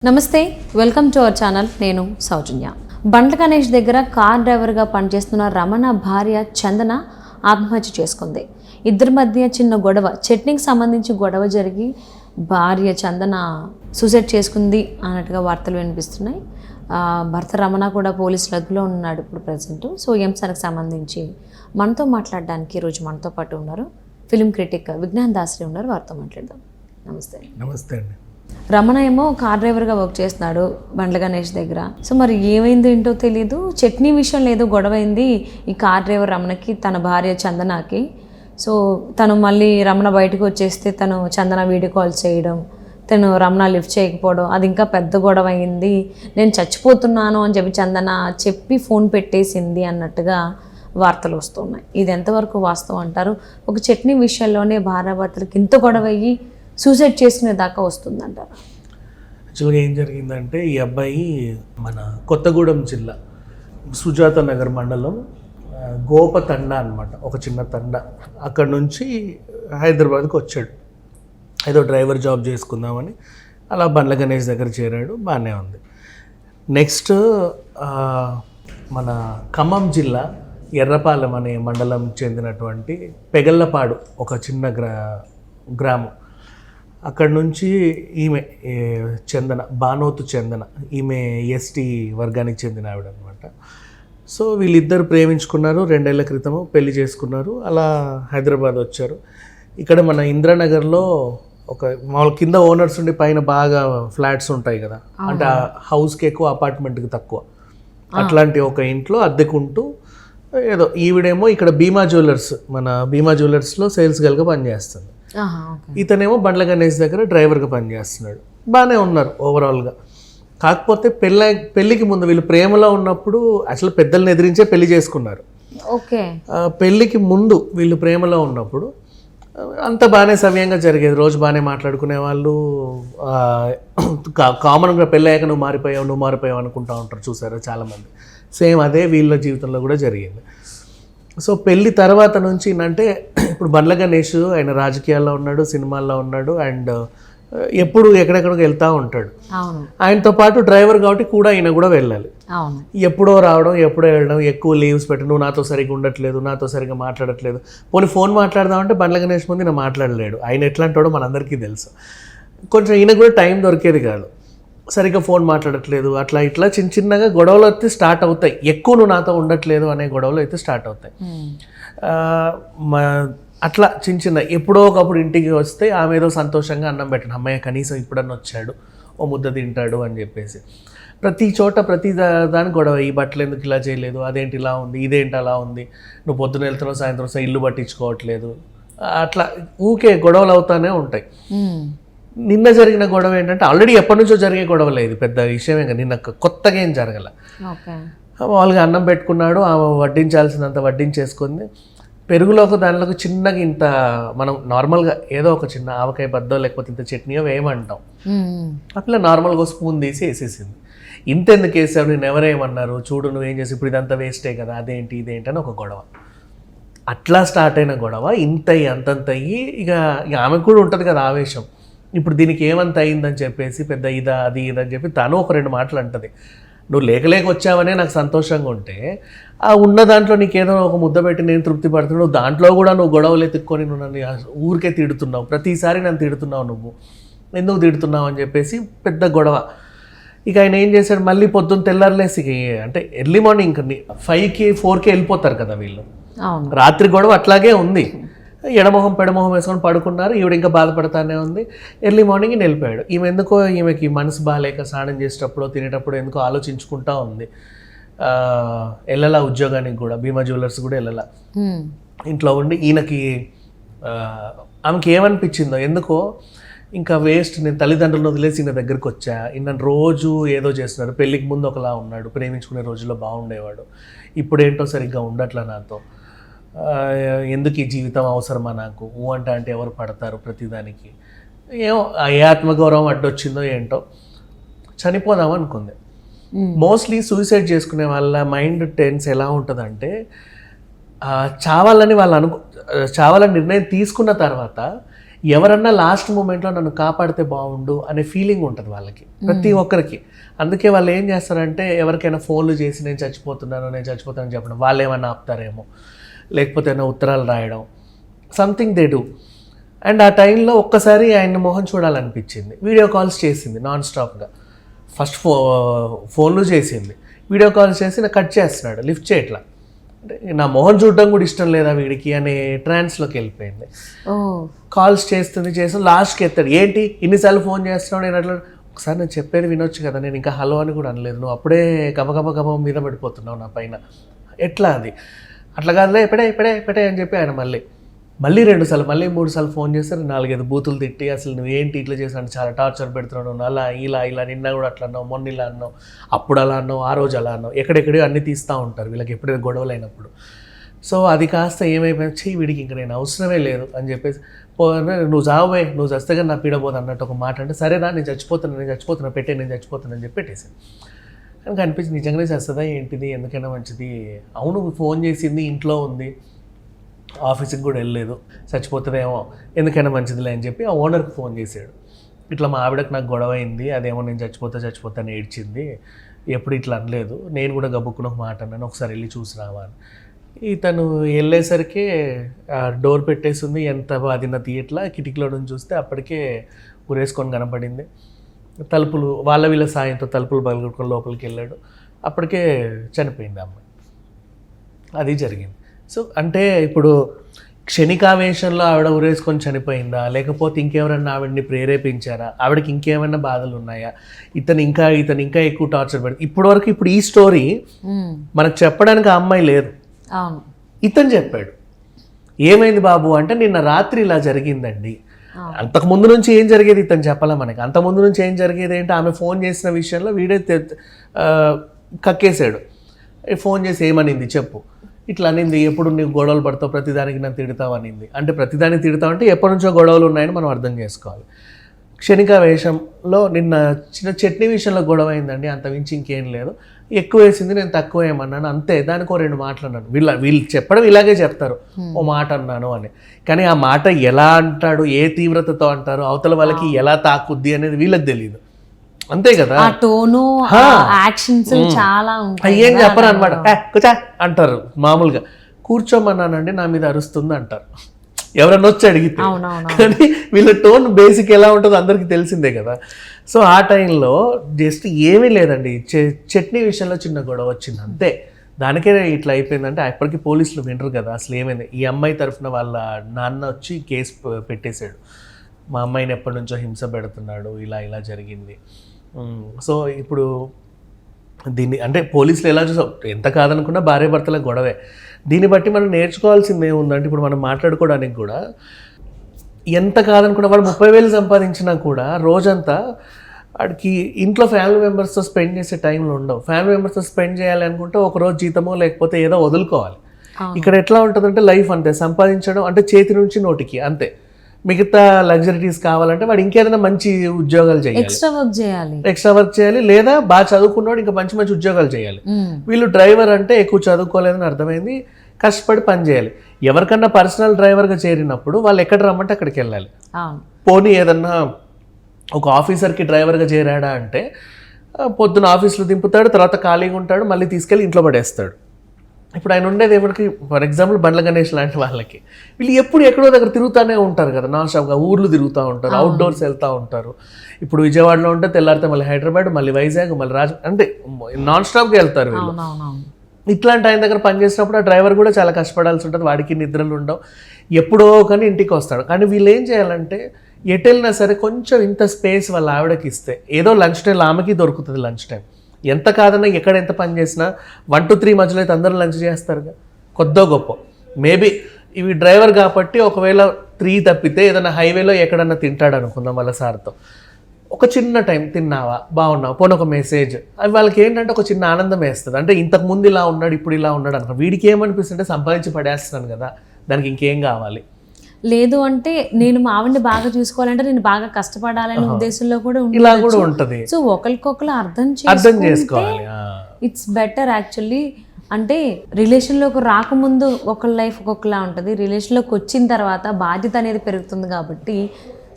నమస్తే, welcome to our channel. నేను సౌజన్య. బండ్ల గణేష్ దగ్గర కార్ డ్రైవర్గా పనిచేస్తున్న రమణ భార్య చందన ఆత్మహత్య చేసుకుంది. ఇద్దరి మధ్య చిన్న గొడవ, చట్నీకి సంబంధించి గొడవ జరిగి భార్య చందన సూసైడ్ చేసుకుంది అన్నట్టుగా వార్తలు వినిపిస్తున్నాయి. భర్త రమణ కూడా పోలీసుల అదుపులో ఉన్నాడు ఇప్పుడు ప్రజెంట్. సో ఈ అంశానికి సంబంధించి మనతో మాట్లాడడానికి ఈరోజు మనతో పాటు ఉన్నారు ఫిలిం క్రిటిక్ విజ్ఞాన్ దాసరి ఉన్నారు. వారితో మాట్లాడదాం. నమస్తే. నమస్తే అండి. రమణ ఏమో కార్ డ్రైవర్గా వర్క్ చేస్తున్నాడు బండ్ల గణేష్ దగ్గర. సో మరి ఏమైందో ఏంటో తెలియదు, చట్నీ విషయంలో ఏదో గొడవ అయింది ఈ కార్ డ్రైవర్ రమణకి తన భార్య చందనకి. సో తను మళ్ళీ రమణ బయటకు వచ్చేస్తే తను చందన వీడియో కాల్ చేయడం, తను రమణ లిఫ్ట్ చేయకపోవడం, అది ఇంకా పెద్ద గొడవ అయింది. నేను చచ్చిపోతున్నాను అని చెప్పి చందన చెప్పి ఫోన్ పెట్టేసింది అన్నట్టుగా వార్తలు వస్తున్నాయి. ఇది ఎంతవరకు వాస్తవం అంటారు? ఒక చట్నీ విషయంలోనే భార్యాభర్తలకు ఇంత గొడవ అయ్యి సూసైడ్ చేసుకునే దాకా వస్తుందంటారు. యాక్చువల్గా ఏం జరిగిందంటే, ఈ అబ్బాయి మన కొత్తగూడెం జిల్లా సుజాత నగర్ మండలం గోపతండ అనమాట, ఒక చిన్న తండ. అక్కడ నుంచి హైదరాబాద్కి వచ్చాడు. ఏదో డ్రైవర్ జాబ్ చేసుకుందామని అలా బండ్ల గణేష్ దగ్గర చేరాడు. బాగానే ఉంది. నెక్స్ట్ మన ఖమ్మం జిల్లా ఎర్రపాలెం అనే మండలం చెందినటువంటి పెగల్లపాడు ఒక చిన్న గ్రామం. అక్కడ నుంచి ఈమె చందన, బానోతు చందన, ఈమె ఎస్టీ వర్గానికి చెందిన ఆవిడ అనమాట. సో వీళ్ళిద్దరు ప్రేమించుకున్నారు. 2 ఏళ్ల క్రితము పెళ్లి చేసుకున్నారు. అలా హైదరాబాద్ వచ్చారు. ఇక్కడ మన ఇంద్రానగర్లో ఒక మామూలు కింద ఓనర్స్ ఉండి పైన బాగా ఫ్లాట్స్ ఉంటాయి కదా, అంటే ఆ హౌస్కి ఎక్కువ అపార్ట్మెంట్కి తక్కువ, అట్లాంటి ఒక ఇంట్లో అద్దెకుంటూ ఏదో ఈవిడేమో ఇక్కడ భీమా జ్యువెలర్స్, మన భీమా జ్యువెలర్స్లో సేల్స్ గర్ల్గా పనిచేస్తుంది. ఇతనేమో బండ్ల గణేష్ దగ్గర డ్రైవర్గా పనిచేస్తున్నాడు. బాగానే ఉన్నారు ఓవరాల్గా. కాకపోతే పెళ్ళికి ముందు వీళ్ళు ప్రేమలో ఉన్నప్పుడు అసలు పెద్దల్ని ఎదిరించే పెళ్లి చేసుకున్నారు. ఓకే. పెళ్ళికి ముందు వీళ్ళు ప్రేమలో ఉన్నప్పుడు అంత బాగానే సవ్యంగా జరిగేది. రోజు బాగానే మాట్లాడుకునే వాళ్ళు. కామన్గా పెళ్ళయ్యాక నువ్వు మారిపోయావు అనుకుంటా ఉంటారు, చూసారా చాలామంది. సేమ్ అదే వీళ్ళ జీవితంలో కూడా జరిగింది. సో పెళ్ళి తర్వాత నుంచి అంటే ఇప్పుడు బండ్ల గణేష్ ఆయన రాజకీయాల్లో ఉన్నాడు, సినిమాల్లో ఉన్నాడు, అండ్ ఎప్పుడు ఎక్కడెక్కడికి వెళ్తూ ఉంటాడు. ఆయనతో పాటు డ్రైవర్ కాబట్టి కూడా ఆయన కూడా వెళ్ళాలి. ఎప్పుడో రావడం, ఎప్పుడో వెళ్ళడం, ఎక్కువ లీవ్స్ పెట్టి నువ్వు నాతో సరిగ్గా ఉండట్లేదు, నాతో సరిగ్గా మాట్లాడట్లేదు. పోనీ ఫోన్ మాట్లాడదామంటే బండ్ల గణేష్ ముందు నేను మాట్లాడలేడు. ఆయన ఎట్లాంటాడో మనందరికీ తెలుసు. కొంచెం ఈయన కూడా టైం దొరికేది కాదు, సరిగ్గా ఫోన్ మాట్లాడట్లేదు. అట్లా ఇట్లా చిన్న చిన్నగా గొడవలు అయితే స్టార్ట్ అవుతాయి. ఎక్కువ నువ్వు నాతో ఉండట్లేదు అనే గొడవలు అయితే స్టార్ట్ అవుతాయి. అట్లా చిన్న ఎప్పుడో ఒకప్పుడు ఇంటికి వస్తే ఆమె ఏదో సంతోషంగా అన్నం పెట్టండి, అమ్మాయి కనీసం ఇప్పుడన్నా వచ్చాడు, ఓ ముద్ద తింటాడు అని చెప్పేసి ప్రతి చోట ప్రతి దాని గొడవ. ఈ బట్టలు ఎందుకు ఇలా చేయలేదు, అదేంటి ఇలా ఉంది, ఇదేంటి అలా ఉంది, నువ్వు పొద్దున వెళ్తున్నావు సాయంత్రం వస్తే ఇల్లు పట్టించుకోవట్లేదు. అట్లా ఊకే గొడవలు అవుతానే ఉంటాయి. నిన్న జరిగిన గొడవ ఏంటంటే ఆల్రెడీ ఎప్పటి నుంచో జరిగే గొడవలే, ఇది పెద్ద విషయమే కదా, నిన్న కొత్తగా ఏం జరగల. వాళ్ళకి అన్నం పెట్టుకున్నాడు, ఆమె వడ్డించాల్సినంత వడ్డించేసుకుంది. పెరుగులోకి దానిలోకి చిన్నగా ఇంత మనం నార్మల్గా ఏదో ఒక చిన్న ఆవకాయ బద్దో లేకపోతే ఇంత చట్నీయో వేయమంటాం, అట్లా నార్మల్గా స్పూన్ తీసి వేసేసింది. ఇంతెందుకు వేసావు, నేను ఎవరేమన్నారు, చూడు నువ్వేం చేసి ఇప్పుడు ఇదంతా వేస్టే కదా, అదేంటి ఇదేంటి అని ఒక గొడవ. అట్లా స్టార్ట్ అయిన గొడవ ఇంత అంతంత అయ్యి ఇక ఆమెకు కూడా ఉంటుంది కదా ఆవేశం, ఇప్పుడు దీనికి ఏమంత అయిందని చెప్పేసి పెద్ద ఇదా అది ఇదని చెప్పి తను ఒక 2 మాటలు అంటది. నువ్వు లేక వచ్చావనే నాకు సంతోషంగా ఉంటే ఆ ఉన్న దాంట్లో నీకేదో ఒక ముద్ద పెట్టి నేను తృప్తి పడుతున్నావు, దాంట్లో కూడా నువ్వు గొడవలు ఎత్తుక్కొని నువ్వు నన్ను ఊరికే తిడుతున్నావు, ప్రతిసారి నన్ను తిడుతున్నావు, నువ్వు ఎందుకు తిడుతున్నావు అని చెప్పేసి పెద్ద గొడవ. ఇక ఆయన ఏం చేశాడు, మళ్ళీ పొద్దున్న తెల్లారలేసి అంటే ఎర్లీ మార్నింగ్ 5కి 4కి వెళ్ళిపోతారు కదా వీళ్ళు. రాత్రి గొడవ అట్లాగే ఉంది. ఎడమొహం పెడమొహం వేసుకొని పడుకున్నారు. ఈవిడ ఇంకా బాధపడతానే ఉంది. ఎర్లీ మార్నింగ్ వెళ్ళిపోయాడు. ఈమెకి మనసు బాగాలేక స్నానం చేసేటప్పుడు తినేటప్పుడు ఎందుకో ఆలోచించుకుంటా ఉంది. వెళ్ళలా ఉద్యోగానికి కూడా, భీమా జ్యువెలర్స్ కూడా వెళ్ళలా, ఇంట్లో ఉండి ఈయనకి ఆమెకి ఏమనిపించిందో ఎందుకో ఇంకా వేస్ట్, నేను తల్లిదండ్రులను వదిలేసి ఈయన దగ్గరికి వచ్చా, ఈయన రోజు ఏదో చేస్తున్నాడు, పెళ్ళికి ముందు ఒకలా ఉన్నాడు, ప్రేమించుకునే రోజుల్లో బాగుండేవాడు, ఇప్పుడేంటో సరిగ్గా ఉండట్లా నాతో, ఎందుకు ఈ జీవితం అవసరమా నాకు, అంటే ఎవరు పడతారు ప్రతిదానికి, ఏమో ఏ ఆత్మగౌరవం అడ్డొచ్చిందో ఏంటో చనిపోదాం అనుకుంది. మోస్ట్లీ సూసైడ్ చేసుకునే వాళ్ళ మైండ్ టెన్స్ ఎలా ఉంటుందంటే, చావాలని వాళ్ళు చావాలని నిర్ణయం తీసుకున్న తర్వాత ఎవరన్నా లాస్ట్ మూమెంట్లో నన్ను కాపాడితే బాగుండు అనే ఫీలింగ్ ఉంటుంది వాళ్ళకి, ప్రతి ఒక్కరికి. అందుకే వాళ్ళు ఏం చేస్తారంటే ఎవరికైనా ఫోన్లు చేసి నేను చచ్చిపోతానని చెప్పడం, వాళ్ళు ఏమన్నా ఆపుతారేమో, లేకపోతే ఏమైనా ఉత్తరాలు రాయడం, సంథింగ్ దే డూ. అండ్ ఆ టైంలో ఒక్కసారి ఆయన మొహం చూడాలనిపించింది. వీడియో కాల్స్ చేసింది నాన్ స్టాప్గా. ఫస్ట్ ఫోన్లు చేసింది, వీడియో కాల్స్ చేసి నాకు కట్ చేస్తున్నాడు, లిఫ్ట్ చేయట్లా. అంటే నా మొహం చూడడం కూడా ఇష్టం లేదా వీడికి అనే ట్రాన్స్లోకి వెళ్ళిపోయింది. కాల్స్ చేస్తుంది లాస్ట్కి ఎత్తాడు, ఏంటి ఇన్నిసార్లు ఫోన్ చేస్తున్నావు, నేను అట్లా ఒకసారి నేను చెప్పేది వినొచ్చు కదా, నేను ఇంకా హలో అని కూడా అనలేదు, నువ్వు అప్పుడే గబ మీద పడిపోతున్నావు నా పైన, ఎట్లా అది అట్లా కాదులే పెడే అని చెప్పి ఆయన మళ్ళీ 2 సార్లు మళ్ళీ 3 సార్లు ఫోన్ చేస్తారు, 4-5 బూతులు తిట్టి అసలు నువ్వు ఏంటి ఇట్లా చేసినట్టు చాలా టార్చర్ పెడుతున్నావు, నువ్వు అలా ఇలా నిన్న కూడా అట్లా అన్నావు, మొన్న ఇలా అన్నావు, అప్పుడు అలా అన్నావు, ఆ రోజు అలా అన్నావు, ఎక్కడెక్కడో అన్నీ తీస్తూ ఉంటారు వీళ్ళకి ఎప్పుడైనా గొడవలు అయినప్పుడు. సో అది కాస్త ఏమైపోయింది, వీడికి ఇంకా నేను అవసరమే లేదు అని చెప్పేసి నువ్వు చావే, నువ్వు చస్తే కానీ నా పీడబోదు అన్నట్టు ఒక మాట అంటే, సరేనా నేను చచ్చిపోతున్నా నేను చచ్చిపోతానని చెప్పి పెట్టేసాను. కానీ అనిపించింది నిజంగానే చేస్తుందా ఏంటిది, ఎందుకైనా మంచిది. అవును ఫోన్ చేసింది, ఇంట్లో ఉంది, ఆఫీస్కి కూడా వెళ్ళలేదు, చచ్చిపోతుందేమో, ఎందుకైనా మంచిదిలే అని చెప్పి ఆ ఓనర్కి ఫోన్ చేశాడు. ఇట్లా మా ఆవిడకి నాకు గొడవ అయింది, అదేమో నేను చచ్చిపోతా అని ఏడ్చింది, ఎప్పుడు ఇట్లా అనలేదు, నేను కూడా గబుక్కున ఒక మాట అన్నాను, ఒకసారి వెళ్ళి చూసి రావా అని. ఇతను వెళ్ళేసరికి డోర్ పెట్టేసింది, ఎంత బాధిన తీయట్లా, కిటికీలో నుంచి చూస్తే అప్పటికే ఉరేసుకొని కనపడింది. తలుపులు వీళ్ళ సాయంతో తలుపులు బయలుకొని లోపలికి వెళ్ళాడు, అప్పటికే చనిపోయింది అమ్మాయి. అది జరిగింది. సో అంటే ఇప్పుడు క్షణికావేశంలో ఆవిడ ఉరేసుకొని చనిపోయిందా, లేకపోతే ఇంకెవరన్నా ఆవిడని ప్రేరేపించారా, ఆవిడకి ఇంకేమైనా బాధలు ఉన్నాయా, ఇతను ఇంకా ఎక్కువ టార్చర్ పెడతారు. ఇప్పుడు ఈ స్టోరీ మనకు చెప్పడానికి ఆ అమ్మాయి లేదు, ఇతను చెప్పాడు. ఏమైంది బాబు అంటే, నిన్న రాత్రి ఇలా జరిగిందండి. అంతకుముందు నుంచి ఏం జరిగేది ఇతను చెప్పాలా మనకి. అంతకుముందు నుంచి ఏం జరిగేది ఏంటి, ఆమె ఫోన్ చేసిన విషయంలో వీడే కక్కేశాడు. ఫోన్ చేసి ఏమనింది చెప్పు, ఇట్లా అనింది, ఎప్పుడు నీకు గొడవలు పడతావు, ప్రతిదానికి నన్ను తిడతావు అనింది. అంటే ప్రతిదానికి తిడతావు అంటే ఎప్పటి నుంచో గొడవలు ఉన్నాయని మనం అర్థం చేసుకోవాలి. క్షణిక వేషంలో నిన్న చిన్న చట్నీ విషయంలో గొడవ అయిందండి, అంత మించి ఇంకేం లేదు, ఎక్కువ వేసింది నేను తక్కువ ఏమన్నాను అంతే, దానికి 2 మాటలు అన్నాను. వీళ్ళు చెప్పడం ఇలాగే చెప్తారు, ఓ మాట అన్నాను అని. కానీ ఆ మాట ఎలా అంటాడు, ఏ తీవ్రతతో అంటారు, అవతల వాళ్ళకి ఎలా తాకుద్ది అనేది వీళ్ళకి తెలియదు, అంతే కదా. ఏం చెప్పరు అనమాట, కూర్చో అంటారు మామూలుగా. కూర్చోమన్నానండి నా మీద అరుస్తుంది అంటారు ఎవరన్నా వచ్చి అడిగితే. కానీ వీళ్ళ టోన్ బేసిక్ ఎలా ఉంటుందో అందరికీ తెలిసిందే కదా. సో ఆ టైంలో జస్ట్ ఏమీ లేదండి, చట్నీ విషయంలో చిన్న గొడవ వచ్చింది అంతే, దానికే ఇట్లా అయిపోయిందంటే అప్పటికి పోలీసులు వినరు కదా అసలు ఏమైంది. ఈ అమ్మాయి తరఫున వాళ్ళ నాన్న వచ్చి కేసు పెట్టేశాడు, మా అమ్మాయిని ఎప్పటి నుంచో హింస పెడుతున్నాడు, ఇలా జరిగింది. సో ఇప్పుడు దీన్ని అంటే పోలీసులు ఎలా చూసావు, ఎంత కాదనుకున్నా భార్యాభర్తల గొడవే. దీన్ని బట్టి మనం నేర్చుకోవాల్సింది ఏముందంటే, ఇప్పుడు మనం మాట్లాడుకోవడానికి కూడా ఎంత కాదనుకున్నా వాడు 30,000 సంపాదించినా కూడా రోజంతా వాడికి ఇంట్లో ఫ్యామిలీ మెంబర్స్తో స్పెండ్ చేసే టైంలో ఉండవు. ఫ్యామిలీ మెంబర్స్తో స్పెండ్ చేయాలి అనుకుంటే ఒకరోజు జీతమో లేకపోతే ఏదో వదులుకోవాలి. ఇక్కడ ఎట్లా ఉంటుందంటే లైఫ్ అంతే, సంపాదించడం అంటే చేతి నుంచి నోటికి అంతే. మిగతా లగ్జరీస్ కావాలంటే వాడు ఇంకేదైనా మంచి ఉద్యోగాలు చేయాలి, ఎక్స్ట్రా వర్క్ చేయాలి, లేదా బాగా చదువుకున్నవాడు ఇంకా మంచి ఉద్యోగాలు చేయాలి. వీళ్ళు డ్రైవర్ అంటే ఎక్కువ చదువుకోలేదని అర్థమైంది, కష్టపడి పని చేయాలి. ఎవరికన్నా పర్సనల్ డ్రైవర్గా చేరినప్పుడు వాళ్ళు ఎక్కడ రమ్మంటే అక్కడికి వెళ్ళాలి. పోనీ ఏదన్నా ఒక ఆఫీసర్కి డ్రైవర్గా చేరాడా అంటే పొద్దున ఆఫీస్లో దింపుతాడు, తర్వాత ఖాళీగా ఉంటాడు, మళ్ళీ తీసుకెళ్ళి ఇంట్లో పడేస్తాడు. ఇప్పుడు ఆయన ఉండేది ఎవరికి, ఫర్ ఎగ్జాంపుల్ బండ్ల గణేష్ లాంటి వాళ్ళకి, వీళ్ళు ఎప్పుడు ఎక్కడో దగ్గర తిరుగుతూనే ఉంటారు కదా, నాన్ స్టాప్గా ఊర్లు తిరుగుతూ ఉంటారు, అవుట్డోర్స్ వెళ్తూ ఉంటారు. ఇప్పుడు విజయవాడలో ఉంటే తెల్లారితే మళ్ళీ హైదరాబాద్, మళ్ళీ వైజాగ్, మళ్ళీ అంటే నాన్ స్టాప్గా వెళ్తారు వీళ్ళు. ఇట్లాంటి ఆయన దగ్గర పనిచేసినప్పుడు ఆ డ్రైవర్ కూడా చాలా కష్టపడాల్సి ఉంటుంది, వాడికి నిద్రలు ఉండవు, ఎప్పుడో కానీ ఇంటికి వస్తాడు. కానీ వీళ్ళు ఏం చేయాలంటే ఎటు వెళ్ళినా సరే కొంచెం ఇంత స్పేస్ వాళ్ళ ఆవిడకి ఇస్తే ఏదో లంచ్ టైం ఆమెకి దొరుకుతుంది. లంచ్ టైం ఎంత కాదన్నా ఎక్కడ ఎంత పని చేసినా 1 to 3 మధ్యలో అయితే అందరూ లంచ్ చేస్తారుగా, కొద్దో గొప్ప. మేబీ ఇవి డ్రైవర్ కాబట్టి ఒకవేళ 3 తప్పితే ఏదైనా హైవేలో ఎక్కడన్నా తింటాడు అనుకుందాం వాళ్ళ సార్తో, ఒక చిన్న టైం తిన్నావా, బాగున్నావు, పోనీ ఒక మెసేజ్, అవి వాళ్ళకి ఏంటంటే ఒక చిన్న ఆనందం వేస్తుంది. అంటే ఇంతకుముందు ఇలా ఉన్నాడు, ఇప్పుడు ఇలా ఉన్నాడు అనుకో, వీడికి ఏమనిపిస్తుంటే సంపాదించి పడేస్తున్నాను కదా, దానికి ఇంకేం కావాలి. లేదు అంటే నేను మా ఆవిడని బాగా చూసుకోవాలంటే నేను బాగా కష్టపడాలనే ఉద్దేశంలో కూడా ఇలా కూడా ఉంటుంది. సో ఒకరికొకరు అర్థం చేసుకోవాలి. It's better actually. అంటే రిలేషన్లోకి రాకముందు ఒకళ్ళ లైఫ్ ఒక్కొక్కలా ఉంటుంది, రిలేషన్లోకి వచ్చిన తర్వాత బాధ్యత అనేది పెరుగుతుంది కాబట్టి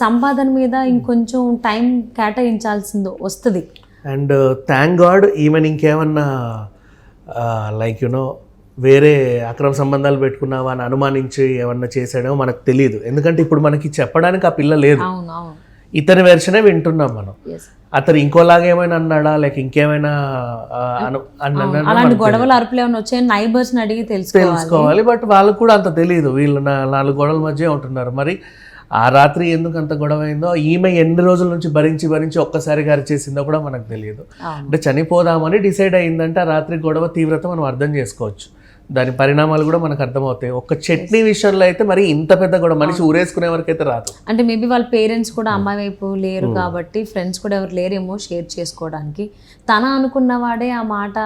సంపాదన మీద ఇంకొంచెం టైం కేటాయించాల్సింది వస్తుంది. అండ్ థ్యాంక్ గాడ్ ఈమెన్ ఇంకేమన్నా లైక్ యునో వేరే అక్రమ సంబంధాలు పెట్టుకున్నావా అని అనుమానించి ఏమన్నా చేసాడో మనకు తెలియదు. ఎందుకంటే ఇప్పుడు మనకి చెప్పడానికి ఆ పిల్ల లేదు, అవును అవును ఇతని వెర్షనే వింటున్నాం మనం. ఎస్. అతను ఇంకోలాగా ఏమైనా అన్నాడా లేక ఇంకేమైనా అన్నాడా అలాంటి గొడవలు అరుపులు ఏమైనా వచ్చాయని నైబర్స్ని అడిగి తెలుసుకోవాలి. బట్ వాళ్ళకు కూడా అంత తెలియదు, వీళ్ళు 4 గొడవల మధ్య ఉంటున్నారు. మరి ఆ రాత్రి ఎందుకు అంత గొడవ అయిందో, ఈమె ఎన్ని రోజుల నుంచి భరించి ఒక్కసారిగా అరిచేసిందో కూడా మనకు తెలియదు. అంటే చనిపోదామని డిసైడ్ అయిందంటే ఆ రాత్రి గొడవ తీవ్రత మనం అర్థం చేసుకోవచ్చు, దాని పరిణామాలు కూడా మనకు అర్థమవుతాయి. ఒక్క చట్నీ విషయంలో అయితే మరి ఇంత పెద్ద గొడవ మనిషి ఊరేసుకునే వరకు అయితే రాదు. అంటే మేబీ వాళ్ళ పేరెంట్స్ కూడా అమ్మాయి వైపు లేరు కాబట్టి ఫ్రెండ్స్ కూడా ఎవరు లేరేమో షేర్ చేసుకోవడానికి. తన అనుకున్నవాడే ఆ మాట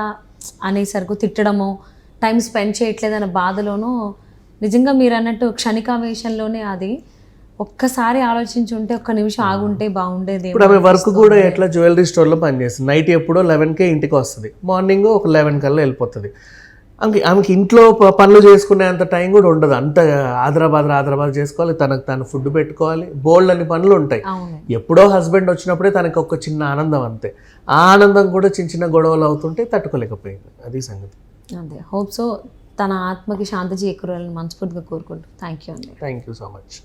అనేసరికి తిట్టడము, టైం స్పెండ్ చేయట్లేదన్న బాధలోనూ నిజంగా మీరు అన్నట్టు క్షణికావేశంలోనే అది ఒక్కసారి ఆలోచించి ఉంటే ఒక్క నిమిషం ఆగుంటే బాగుండేది. ఇప్పుడు ఆమె వర్క్ కూడా ఎట్లా జ్యువెలరీ స్టోర్లో పనిచేస్తుంది, నైట్ ఎప్పుడో 11కే ఇంటికి వస్తుంది, మార్నింగ్ ఒక 11 కల్లా వెళ్ళిపోతుంది. ఆమెకి ఇంట్లో పనులు చేసుకునే అంత టైం కూడా ఉండదు, అంత ఆదరాబాద్ చేసుకోవాలి, తనకు తను ఫుడ్ పెట్టుకోవాలి, బోల్డ్ అని పనులు ఉంటాయి. ఎప్పుడో హస్బెండ్ వచ్చినప్పుడే తనకి ఒక చిన్న ఆనందం, అంతే. ఆ ఆనందం కూడా చిన్న గొడవలు అవుతుంటే తట్టుకోలేకపోయింది, అది సంగతి. అదే హోప్ సో తన ఆత్మకి శాంతి చేకూరాలని మనస్ఫూర్తిగా కోరుకుంటూ థ్యాంక్ యూ అండి. Thank you so much.